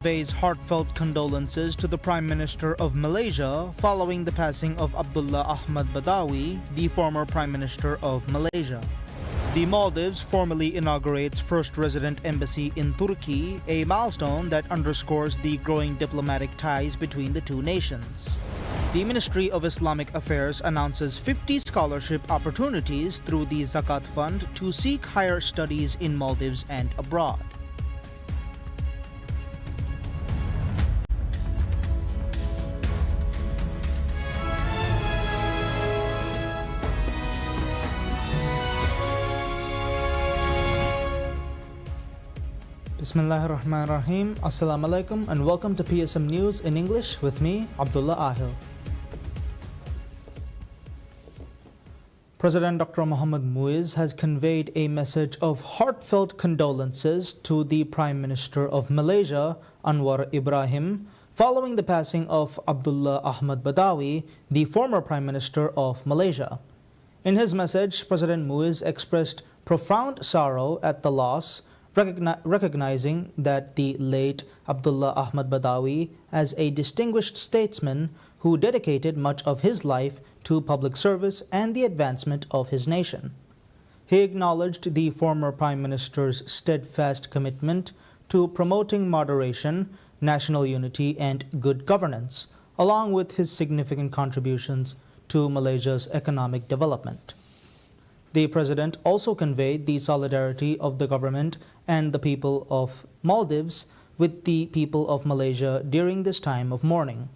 conveys heartfelt condolences to the Prime Minister of Malaysia following the passing of Abdullah Ahmad Badawi, the former Prime Minister of Malaysia. The Maldives formally inaugurates first resident embassy in Turkey, a milestone that underscores the growing diplomatic ties between the two nations. The Ministry of Islamic Affairs announces 50 scholarship opportunities through the Zakat Fund to seek higher studies in Maldives and abroad. Bismillahirrahmanirrahim. Assalamu alaikum and welcome to PSM News in English with me, Abdullah Ahil. President Dr. Mohamed Muiz has conveyed a message of heartfelt condolences to the Prime Minister of Malaysia, Anwar Ibrahim, following the passing of Abdullah Ahmad Badawi, the former Prime Minister of Malaysia. In his message, President Muiz expressed profound sorrow at the loss, recognizing that the late Abdullah Ahmad Badawi, as a distinguished statesman who dedicated much of his life to public service and the advancement of his nation. He acknowledged the former Prime Minister's steadfast commitment to promoting moderation, national unity, and good governance, along with his significant contributions to Malaysia's economic development. The President also conveyed the solidarity of the government and the people of Maldives with the people of Malaysia during this time of mourning.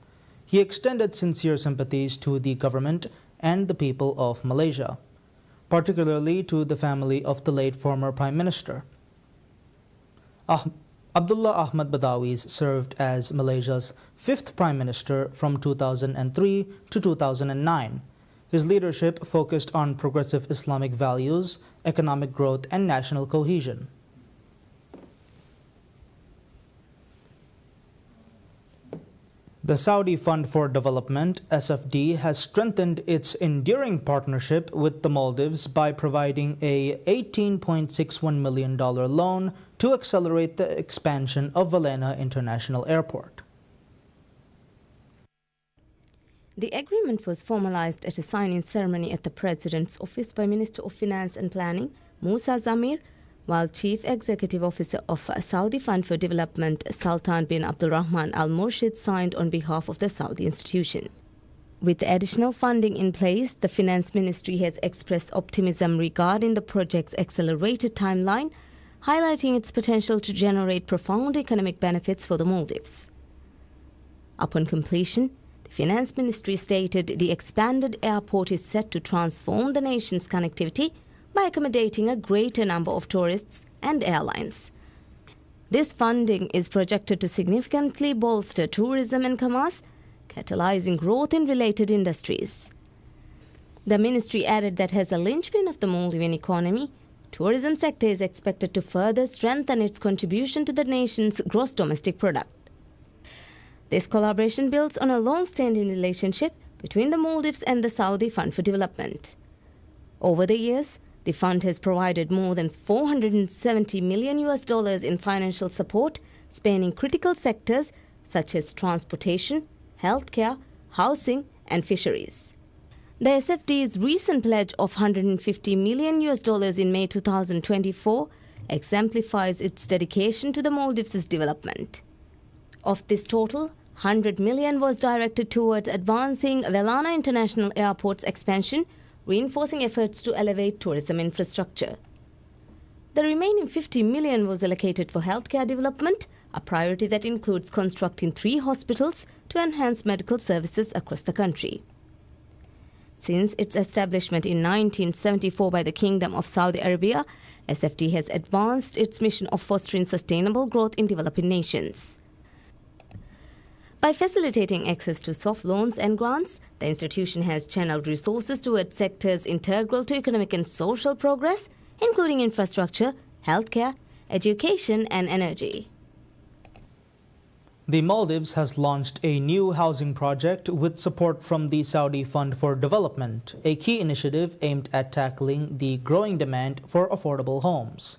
He extended sincere sympathies to the government and the people of Malaysia, particularly to the family of the late former Prime Minister. Abdullah Ahmad Badawi served as Malaysia's fifth Prime Minister from 2003 to 2009. His leadership focused on progressive Islamic values, economic growth, and national cohesion. The Saudi Fund for Development, SFD, has strengthened its enduring partnership with the Maldives by providing a $18.61 million loan to accelerate the expansion of Valena International Airport. The agreement was formalized at a signing ceremony at the President's office by Minister of Finance and Planning, Musa Zamir, while Chief Executive Officer of Saudi Fund for Development, Sultan bin Abdulrahman Al Murshid, signed on behalf of the Saudi institution. With additional funding in place, the Finance Ministry has expressed optimism regarding the project's accelerated timeline, highlighting its potential to generate profound economic benefits for the Maldives. Upon completion, Finance Ministry stated the expanded airport is set to transform the nation's connectivity by accommodating a greater number of tourists and airlines. This funding is projected to significantly bolster tourism and commerce, catalyzing growth in related industries. The ministry added that as a linchpin of the Maldivian economy, tourism sector is expected to further strengthen its contribution to the nation's gross domestic product. This collaboration builds on a long-standing relationship between the Maldives and the Saudi Fund for Development. Over the years, the fund has provided more than $470 million in financial support, spanning critical sectors such as transportation, healthcare, housing, and fisheries. The SFD's recent pledge of $150 million in May 2024 exemplifies its dedication to the Maldives' development. Of this total, $100 million was directed towards advancing Valena International Airport's expansion, reinforcing efforts to elevate tourism infrastructure. The remaining $50 million was allocated for healthcare development, a priority that includes constructing 3 hospitals to enhance medical services across the country. Since its establishment in 1974 by the Kingdom of Saudi Arabia, SFD has advanced its mission of fostering sustainable growth in developing nations. By facilitating access to soft loans and grants, the institution has channeled resources towards sectors integral to economic and social progress, including infrastructure, healthcare, education, and energy. The Maldives has launched a new housing project with support from the Saudi Fund for Development, a key initiative aimed at tackling the growing demand for affordable homes.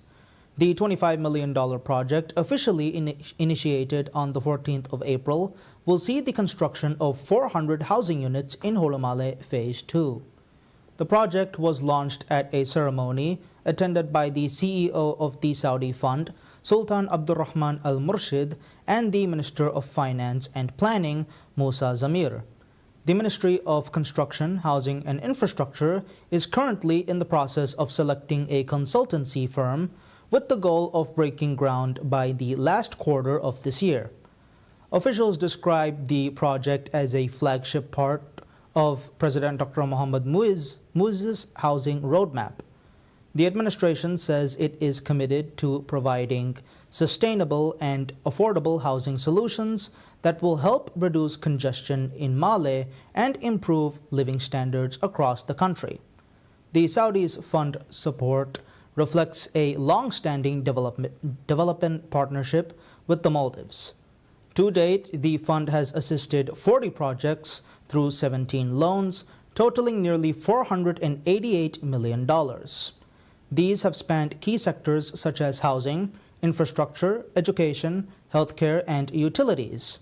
The $25 million project, officially initiated on the 14th of April, will see the construction of 400 housing units in Holomale Phase 2. The project was launched at a ceremony attended by the CEO of the Saudi Fund, Sultan Abdulrahman Al Murshid, and the Minister of Finance and Planning, Musa Zamir. The Ministry of Construction, Housing and Infrastructure is currently in the process of selecting a consultancy firm with the goal of breaking ground by the last quarter of this year. Officials described the project as a flagship part of President Dr. Mohammad Muizz's housing roadmap. The administration says it is committed to providing sustainable and affordable housing solutions that will help reduce congestion in Male and improve living standards across the country. The Saudis' fund support reflects a long-standing development partnership with the Maldives. To date, the fund has assisted 40 projects through 17 loans, totaling nearly $488 million. These have spanned key sectors such as housing, infrastructure, education, healthcare, and utilities.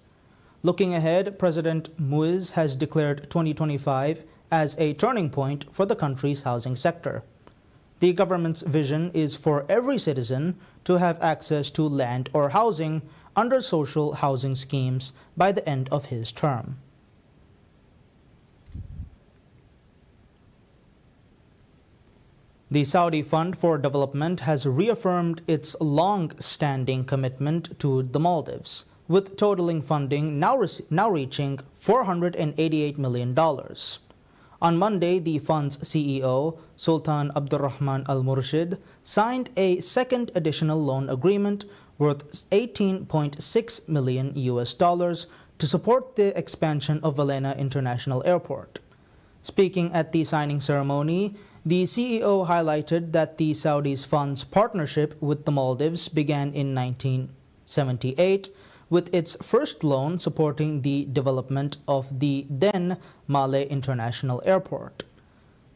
Looking ahead, President Muizz has declared 2025 as a turning point for the country's housing sector. The government's vision is for every citizen to have access to land or housing under social housing schemes by the end of his term. The Saudi Fund for Development has reaffirmed its long-standing commitment to the Maldives, with totaling funding now reaching $488 million. On Monday, the fund's CEO, Sultan Abdulrahman Al Murshid, signed a second additional loan agreement worth $18.6 million to support the expansion of Valena International Airport. Speaking at the signing ceremony, the CEO highlighted that the Saudis' fund's partnership with the Maldives began in 1978, with its first loan supporting the development of the then Male International Airport.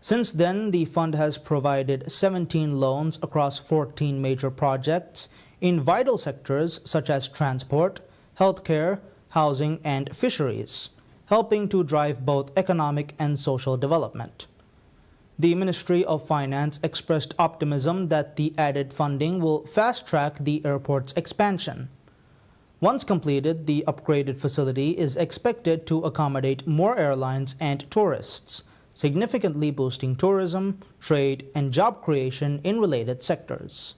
Since then, the fund has provided 17 loans across 14 major projects in vital sectors such as transport, healthcare, housing, and fisheries, helping to drive both economic and social development. The Ministry of Finance expressed optimism that the added funding will fast-track the airport's expansion. Once completed, the upgraded facility is expected to accommodate more airlines and tourists, significantly boosting tourism, trade, and job creation in related sectors.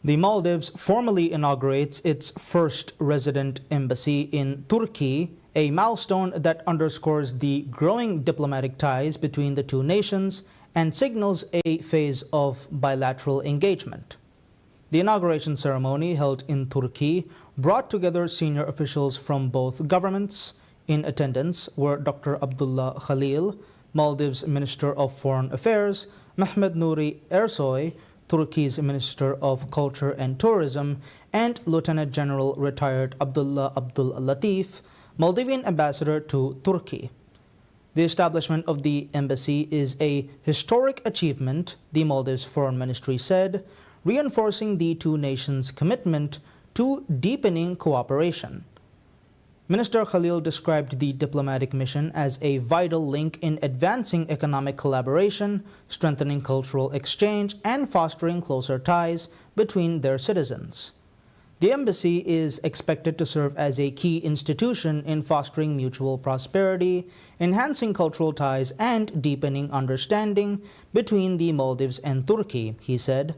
The Maldives formally inaugurates its first resident embassy in Turkey, a milestone that underscores the growing diplomatic ties between the two nations and signals a phase of bilateral engagement. The inauguration ceremony held in Turkey brought together senior officials from both governments. In attendance were Dr. Abdullah Khalil, Maldives Minister of Foreign Affairs, Mehmet Nuri Ersoy, Turkey's Minister of Culture and Tourism, and Lieutenant General retired Abdullah Abdul Latif, Maldivian ambassador to Turkey. The establishment of the embassy is a historic achievement, the Maldives Foreign Ministry said, reinforcing the two nations' commitment to deepening cooperation. Minister Khalil described the diplomatic mission as a vital link in advancing economic collaboration, strengthening cultural exchange, and fostering closer ties between their citizens. The embassy is expected to serve as a key institution in fostering mutual prosperity, enhancing cultural ties, and deepening understanding between the Maldives and Turkey, he said.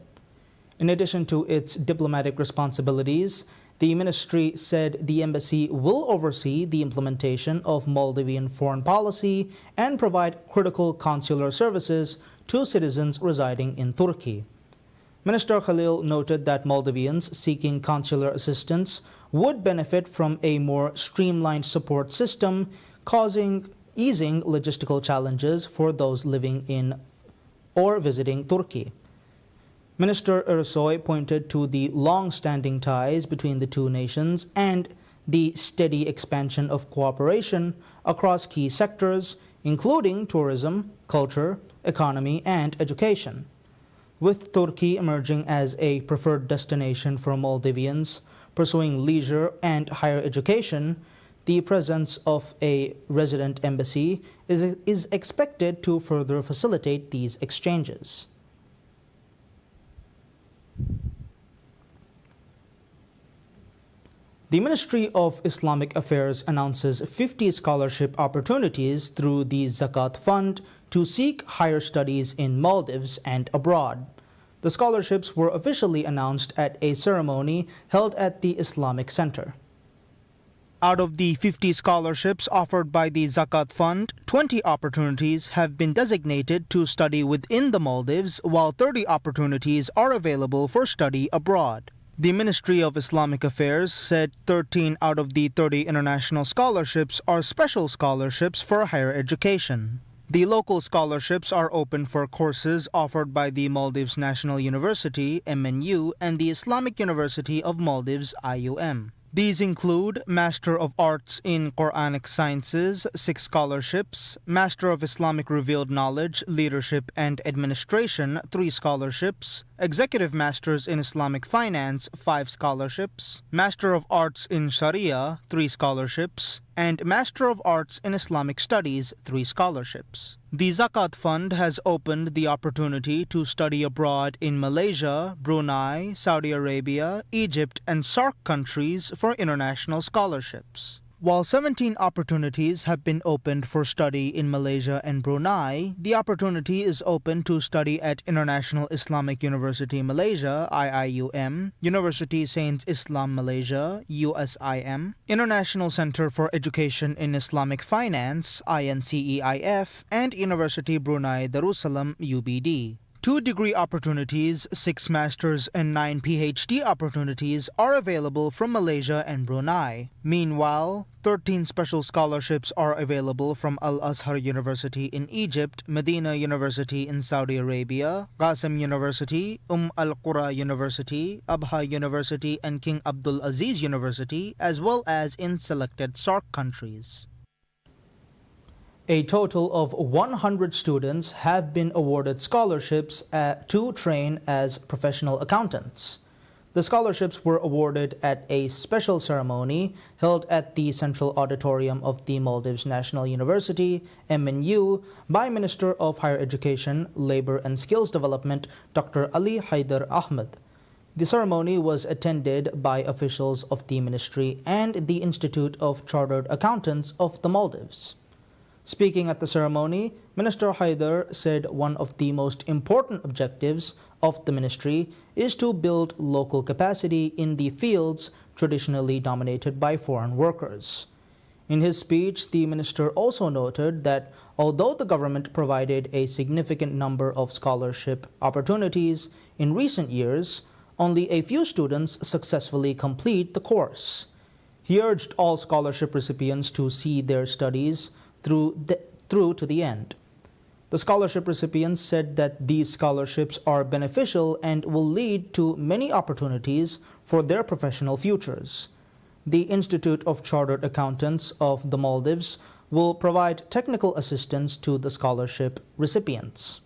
In addition to its diplomatic responsibilities, the ministry said the embassy will oversee the implementation of Maldivian foreign policy and provide critical consular services to citizens residing in Turkey. Minister Khalil noted that Maldivians seeking consular assistance would benefit from a more streamlined support system, easing logistical challenges for those living in or visiting Turkey. Minister Ersoy pointed to the long-standing ties between the two nations and the steady expansion of cooperation across key sectors, including tourism, culture, economy, and education. With Turkey emerging as a preferred destination for Maldivians pursuing leisure and higher education, the presence of a resident embassy is expected to further facilitate these exchanges. The Ministry of Islamic Affairs announces 50 scholarship opportunities through the Zakat Fund to seek higher studies in Maldives and abroad. The scholarships were officially announced at a ceremony held at the Islamic Center. Out of the 50 scholarships offered by the Zakat Fund, 20 opportunities have been designated to study within the Maldives, while 30 opportunities are available for study abroad. The Ministry of Islamic Affairs said 13 out of the 30 international scholarships are special scholarships for higher education. The local scholarships are open for courses offered by the Maldives National University, MNU, and the Islamic University of Maldives, IUM. These include Master of Arts in Quranic Sciences, 6 scholarships, Master of Islamic Revealed Knowledge, Leadership and Administration, 3 scholarships, Executive Masters in Islamic Finance, 5 scholarships, Master of Arts in Sharia, 3 scholarships, and Master of Arts in Islamic Studies, 3 scholarships. The Zakat Fund has opened the opportunity to study abroad in Malaysia, Brunei, Saudi Arabia, Egypt, and SAARC countries for international scholarships. While 17 opportunities have been opened for study in Malaysia and Brunei, the opportunity is open to study at International Islamic University Malaysia, IIUM, University Saints Islam Malaysia, USIM, International Center for Education in Islamic Finance, INCEIF, and University Brunei Darussalam, UBD. 2 degree opportunities, 6 masters, and 9 PhD opportunities are available from Malaysia and Brunei. Meanwhile, 13 special scholarships are available from Al-Azhar University in Egypt, Medina University in Saudi Arabia, Qasim University, Al-Qura University, Abha University, and King Abdul Aziz University, as well as in selected SAARC countries. A total of 100 students have been awarded scholarships to train as professional accountants. The scholarships were awarded at a special ceremony held at the Central Auditorium of the Maldives National University, MNU, by Minister of Higher Education, Labor and Skills Development, Dr. Ali Haider Ahmed. The ceremony was attended by officials of the ministry and the Institute of Chartered Accountants of the Maldives. Speaking at the ceremony, Minister Haider said one of the most important objectives of the ministry is to build local capacity in the fields traditionally dominated by foreign workers. In his speech, the minister also noted that although the government provided a significant number of scholarship opportunities in recent years, only a few students successfully complete the course. He urged all scholarship recipients to see their studies through to the end. The scholarship recipients said that these scholarships are beneficial and will lead to many opportunities for their professional futures. The Institute of Chartered Accountants of the Maldives will provide technical assistance to the scholarship recipients.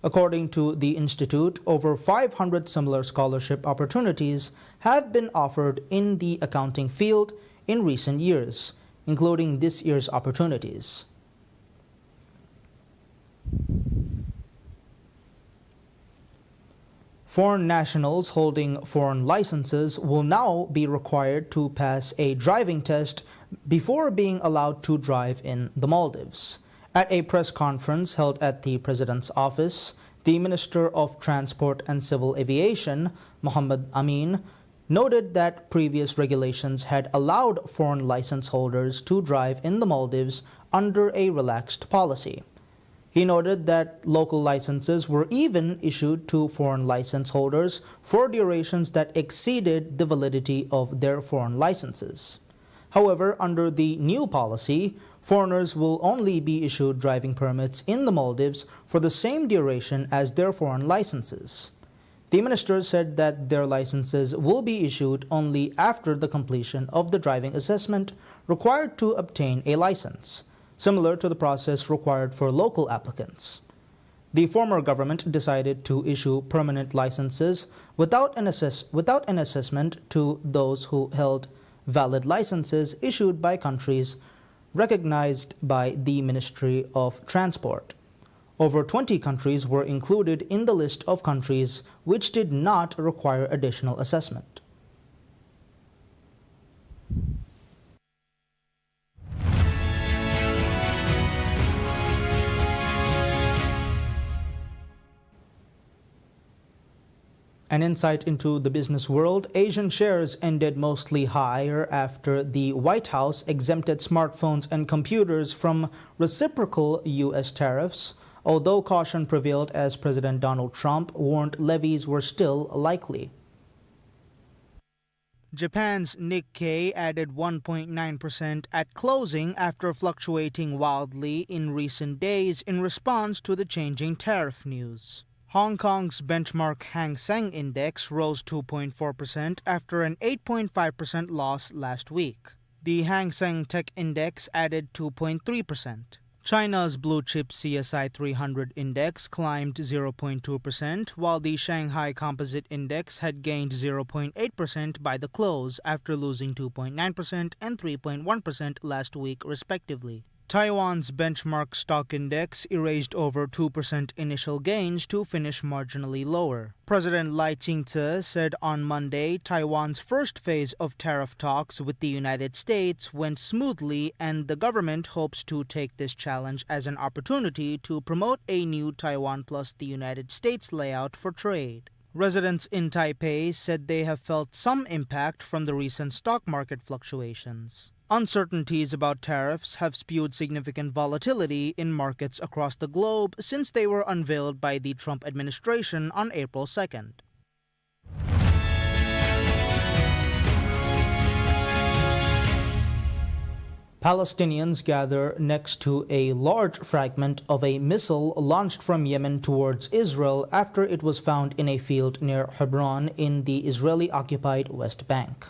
According to the Institute, over 500 similar scholarship opportunities have been offered in the accounting field in recent years, including this year's opportunities. Foreign nationals holding foreign licenses will now be required to pass a driving test before being allowed to drive in the Maldives. At a press conference held at the President's office, the Minister of Transport and Civil Aviation, Mohammed Amin, noted that previous regulations had allowed foreign license holders to drive in the Maldives under a relaxed policy. He noted that local licenses were even issued to foreign license holders for durations that exceeded the validity of their foreign licenses. However, under the new policy, foreigners will only be issued driving permits in the Maldives for the same duration as their foreign licenses. The minister said that their licenses will be issued only after the completion of the driving assessment required to obtain a license, similar to the process required for local applicants. The former government decided to issue permanent licenses without an assessment to those who held valid licenses issued by countries recognized by the Ministry of Transport. Over 20 countries were included in the list of countries which did not require additional assessment. An insight into the business world, Asian shares ended mostly higher after the White House exempted smartphones and computers from reciprocal U.S. tariffs, although caution prevailed as President Donald Trump warned levies were still likely. Japan's Nikkei added 1.9% at closing after fluctuating wildly in recent days in response to the changing tariff news. Hong Kong's benchmark Hang Seng Index rose 2.4% after an 8.5% loss last week. The Hang Seng Tech Index added 2.3%. China's blue-chip CSI 300 index climbed 0.2%, while the Shanghai Composite Index had gained 0.8% by the close after losing 2.9% and 3.1% last week, respectively. Taiwan's benchmark stock index erased over 2% initial gains to finish marginally lower. President Lai Ching-te said on Monday Taiwan's first phase of tariff talks with the United States went smoothly, and the government hopes to take this challenge as an opportunity to promote a new Taiwan plus the United States layout for trade. Residents in Taipei said they have felt some impact from the recent stock market fluctuations. Uncertainties about tariffs have spewed significant volatility in markets across the globe since they were unveiled by the Trump administration on April 2nd. Palestinians gather next to a large fragment of a missile launched from Yemen towards Israel after it was found in a field near Hebron in the Israeli-occupied West Bank.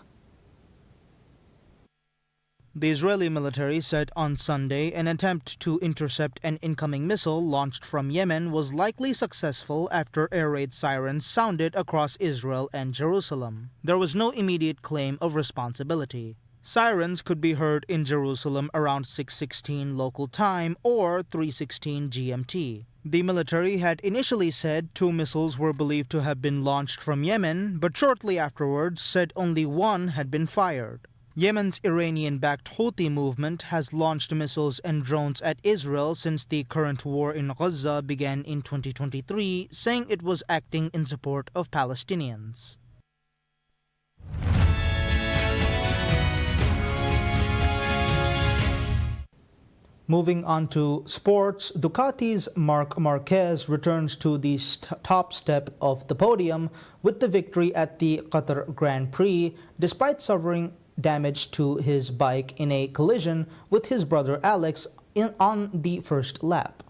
The Israeli military said on Sunday an attempt to intercept an incoming missile launched from Yemen was likely successful after air raid sirens sounded across Israel and Jerusalem. There was no immediate claim of responsibility. Sirens could be heard in Jerusalem around 6:16 local time or 3:16 GMT. The military had initially said 2 missiles were believed to have been launched from Yemen, but shortly afterwards said only 1 had been fired. Yemen's Iranian-backed Houthi movement has launched missiles and drones at Israel since the current war in Gaza began in 2023, saying it was acting in support of Palestinians. Moving on to sports, Ducati's Marc Marquez returns to the top step of the podium with the victory at the Qatar Grand Prix, despite suffering damage to his bike in a collision with his brother Alex on the first lap.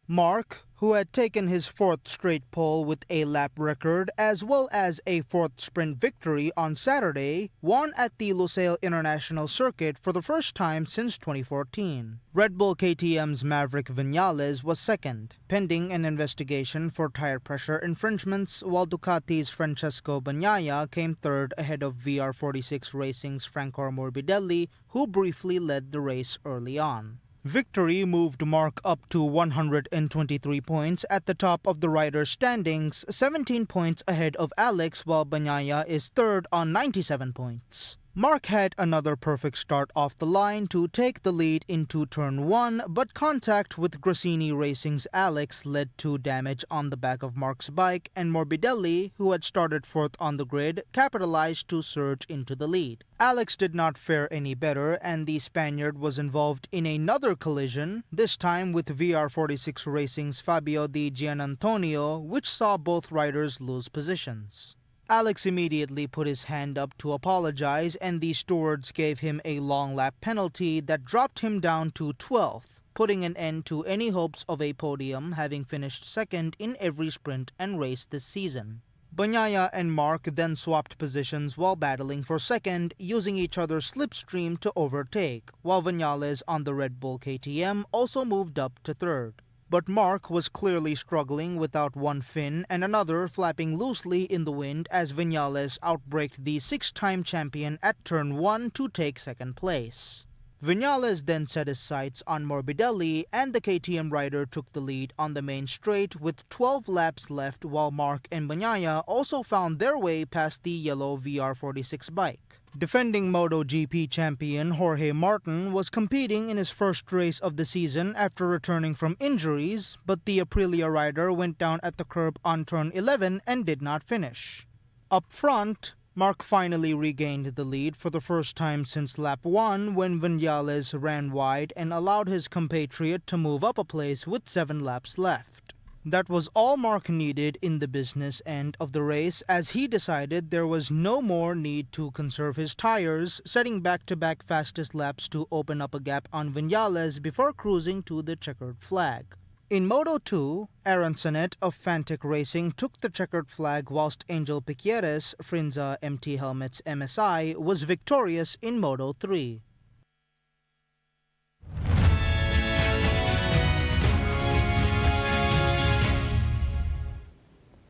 Marc, who had taken his 4th straight pole with a lap record as well as a 4th sprint victory on Saturday, won at the Lusail International Circuit for the first time since 2014. Red Bull KTM's Maverick Viñales was second, pending an investigation for tire pressure infringements, while Ducati's Francesco Bagnaia came third ahead of VR46 Racing's Franco Morbidelli, who briefly led the race early on. Victory moved Marc up to 123 points at the top of the riders' standings, 17 points ahead of Alex, while Bagnaia is third on 97 points. Marc had another perfect start off the line to take the lead into turn 1, but contact with Gresini Racing's Alex led to damage on the back of Marc's bike, and Morbidelli, who had started 4th on the grid, capitalized to surge into the lead. Alex did not fare any better, and the Spaniard was involved in another collision, this time with VR46 Racing's Fabio Di Gianantonio, which saw both riders lose positions. Alex immediately put his hand up to apologize, and the stewards gave him a long lap penalty that dropped him down to 12th, putting an end to any hopes of a podium, having finished second in every sprint and race this season. Bagnaia and Mark then swapped positions while battling for second, using each other's slipstream to overtake, while Viñales on the Red Bull KTM also moved up to third. But Mark was clearly struggling without one fin and another flapping loosely in the wind as Viñales outbraked the six-time champion at turn 1 to take second place. Viñales then set his sights on Morbidelli, and the KTM rider took the lead on the main straight with 12 laps left, while Mark and Bagnaia also found their way past the yellow VR46 bike. Defending MotoGP champion Jorge Martin was competing in his first race of the season after returning from injuries, but the Aprilia rider went down at the curb on turn 11 and did not finish. Up front, Mark finally regained the lead for the first time since lap 1 when Viñales ran wide and allowed his compatriot to move up a place with 7 laps left. That was all Mark needed in the business end of the race, as he decided there was no more need to conserve his tires, setting back-to-back fastest laps to open up a gap on Viñales before cruising to the checkered flag. In Moto2, Aaron Sanet of Fantic Racing took the checkered flag, whilst Angel Piquieres, Frinza MT Helmets MSI, was victorious in Moto3.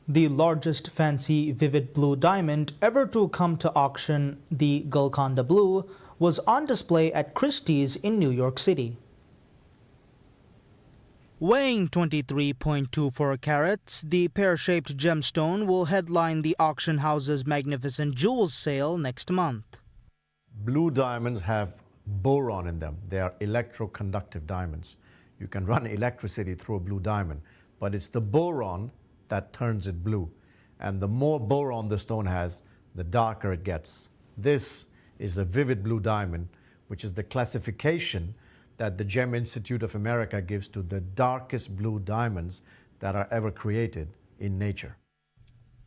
The largest fancy vivid blue diamond ever to come to auction, the Golconda Blue, was on display at Christie's in New York City. Weighing 23.24 carats, the pear-shaped gemstone will headline the auction house's magnificent jewels sale next month. Blue diamonds have boron in them. They are electroconductive diamonds. You can run electricity through a blue diamond, but it's the boron that turns it blue. And the more boron the stone has, the darker it gets. This is a vivid blue diamond, which is the classification that the Gem Institute of America gives to the darkest blue diamonds that are ever created in nature.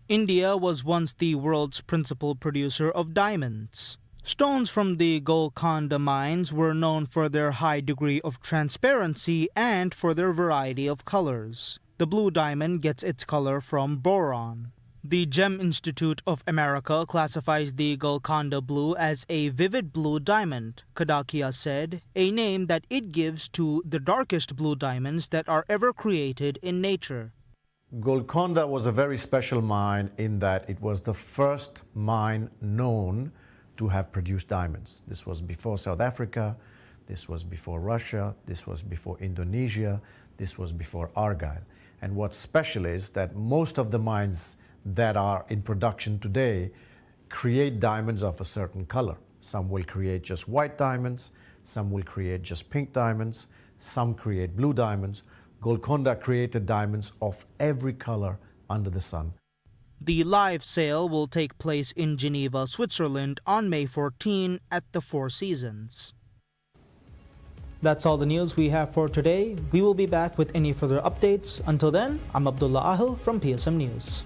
India was once the world's principal producer of diamonds. Stones from the Golconda mines were known for their high degree of transparency and for their variety of colors. The blue diamond gets its color from boron. The Gem Institute of America classifies the Golconda Blue as a vivid blue diamond, Kadakia said, a name that it gives to the darkest blue diamonds that are ever created in nature. Golconda was a very special mine in that it was the first mine known to have produced diamonds. This was before South Africa, this was before Russia, this was before Indonesia, this was before Argyle. And what's special is that most of the mines that are in production today create diamonds of a certain color. Some will create just white diamonds, some will create just pink diamonds, some create blue diamonds. Golconda created diamonds of every color under the sun. The live sale will take place in Geneva, Switzerland on May 14 at the Four Seasons. That's all the news we have for today. We will be back with any further updates. Until then, I'm Abdullah Ahil from PSM News.